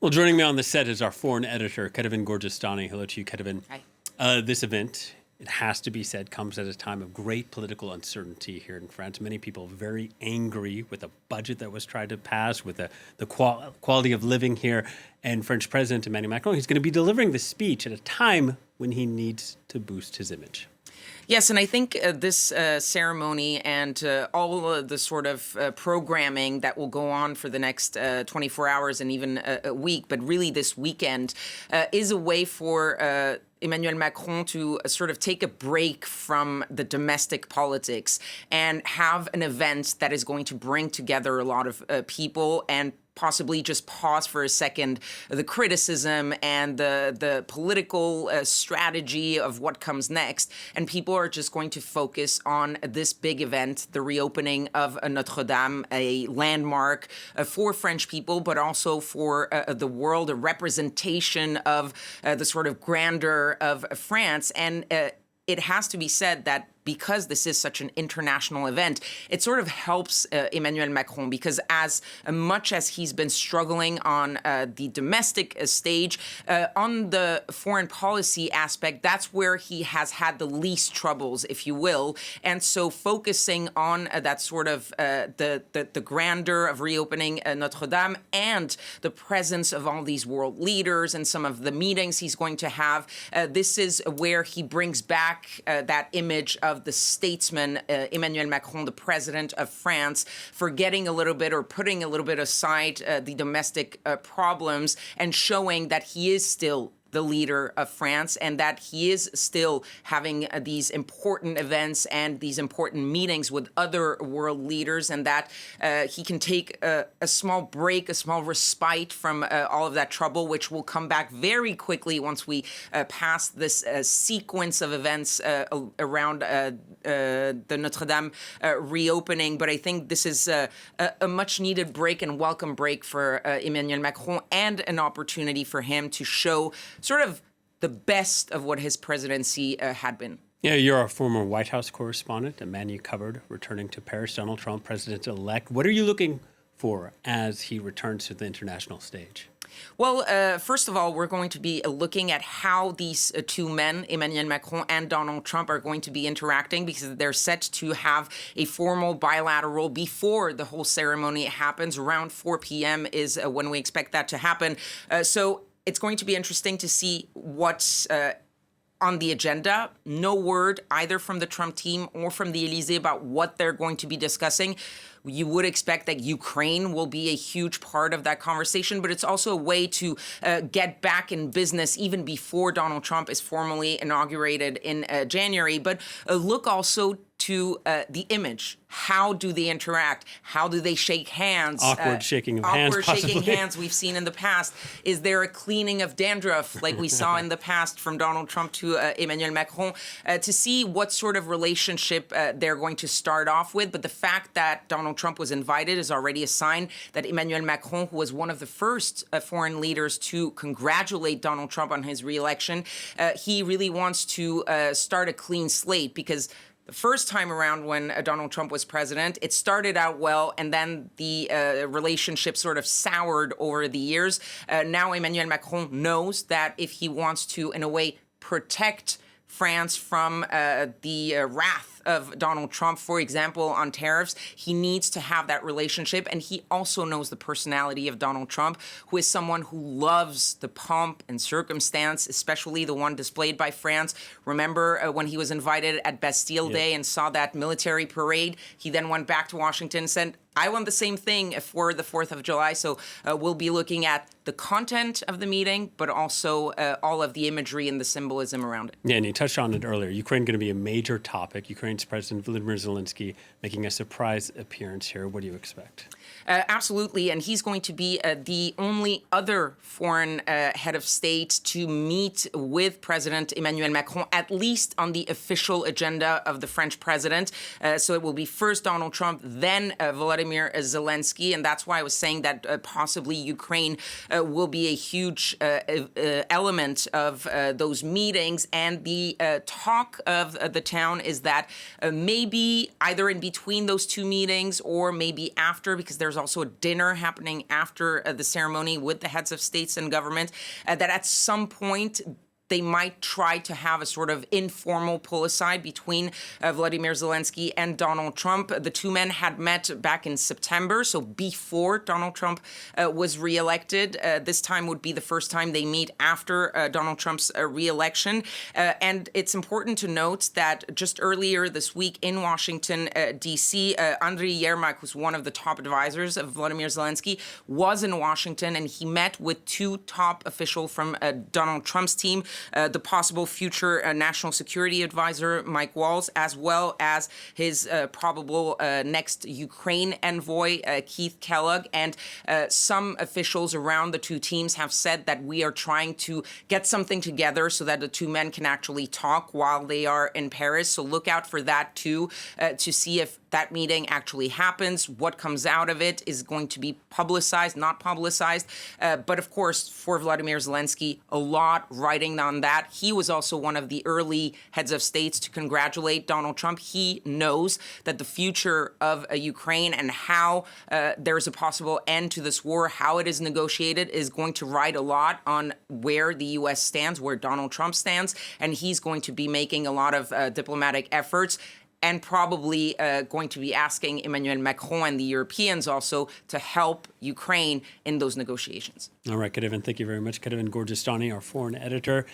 Well, joining me on the set is our foreign editor, Kethevane Gorjestani. Hello to you, Kethevane. Hi. This event, it has to be said, comes at a time of great political uncertainty here in France. Many people very angry with the budget that was tried to pass, with the quality of living here. And French President Emmanuel Macron, he's going to be delivering the speech at a time when he needs to boost his image. Yes, and I think this ceremony and all of the sort of programming that will go on for the next 24 hours and even a week, but really this weekend, is a way for Emmanuel Macron to sort of take a break from the domestic politics and have an event that is going to bring together a lot of people and possibly just pause for a second the criticism and the political strategy of what comes next. And people are just going to focus on this big event, the reopening of Notre Dame, a landmark for French people, but also for the world, a representation of the sort of grandeur of France. And it has to be said that because this is such an international event, it sort of helps Emmanuel Macron, because as much as he's been struggling on the domestic stage, on the foreign policy aspect, that's where he has had the least troubles, if you will. And so focusing on that sort of the grandeur of reopening Notre Dame and the presence of all these world leaders and some of the meetings he's going to have, this is where he brings back that image of the statesman, Emmanuel Macron, the president of France, forgetting a little bit or putting a little bit aside the domestic problems and showing that he is still the leader of France and that he is still having these important events and these important meetings with other world leaders, and that he can take a small break, a small respite from all of that trouble, which will come back very quickly once we pass this sequence of events around the Notre Dame reopening. But I think this is a much needed break and welcome break for Emmanuel Macron, and an opportunity for him to show sort of the best of what his presidency had been. Yeah, you're a former White House correspondent, a man you covered returning to Paris, Donald Trump, president-elect. What are you looking for as he returns to the international stage? Well, first of all, we're going to be looking at how these two men, Emmanuel Macron and Donald Trump, are going to be interacting, because they're set to have a formal bilateral before the whole ceremony happens. Around 4 p.m. is when we expect that to happen. So it's going to be interesting to see what's on the agenda. No word either from the Trump team or from the Élysée about what they're going to be discussing. You would expect that Ukraine will be a huge part of that conversation, but it's also a way to get back in business even before Donald Trump is formally inaugurated in January. But look also to the image. How do they interact? How do they shake hands? Awkward shaking of hands, Awkward shaking hands we've seen in the past. Is there a cleaning of dandruff like we saw in the past from Donald Trump to Emmanuel Macron? To see what sort of relationship they're going to start off with. But the fact that Donald Trump was invited is already a sign that Emmanuel Macron, who was one of the first foreign leaders to congratulate Donald Trump on his re-election, he really wants to start a clean slate, because the first time around when Donald Trump was president, it started out well, and then the relationship sort of soured over the years. Now Emmanuel Macron knows that if he wants to, in a way, protect France from the wrath of Donald Trump, for example, on tariffs, he needs to have that relationship. And he also knows the personality of Donald Trump, who is someone who loves the pomp and circumstance, especially the one displayed by France. Remember when he was invited at Bastille Day and saw that military parade? He then went back to Washington and said, I want the same thing for the 4th of July. So we'll be looking at the content of the meeting, but also all of the imagery and the symbolism around it. Yeah, and you touched on it earlier. Ukraine going to be a major topic. Ukraine's President Volodymyr Zelensky making a surprise appearance here. What do you expect? Absolutely. And he's going to be the only other foreign head of state to meet with President Emmanuel Macron, at least on the official agenda of the French president. So it will be first Donald Trump, then Volodymyr Zelensky. And that's why I was saying that possibly Ukraine will be a huge element of those meetings. And the talk of the town is that maybe either in between those two meetings or maybe after, because because there's also a dinner happening after the ceremony with the heads of states and government, that at some point they might try to have a sort of informal pull-aside between Volodymyr Zelensky and Donald Trump. The two men had met back in September, so before Donald Trump was reelected. This time would be the first time they meet after Donald Trump's reelection. And it's important to note that just earlier this week in Washington, D.C., Andriy Yermak, who's one of the top advisors of Volodymyr Zelensky, was in Washington, and he met with two top officials from Donald Trump's team, the possible future national security advisor, Mike Waltz, as well as his probable next Ukraine envoy, Keith Kellogg. And some officials around the two teams have said that we are trying to get something together so that the two men can actually talk while they are in Paris. So look out for that too, to see if that meeting actually happens. What comes out of it is going to be publicized, not publicized. But of course, for Volodymyr Zelensky, a lot riding on that. He was also one of the early heads of states to congratulate Donald Trump. He knows that the future of Ukraine and how there's a possible end to this war, how it is negotiated, is going to ride a lot on where the U.S. stands, where Donald Trump stands. And he's going to be making a lot of diplomatic efforts, and probably going to be asking Emmanuel Macron and the Europeans also to help Ukraine in those negotiations. All right, Kethevane, thank you very much. Kethevane Gorjestani, our foreign editor.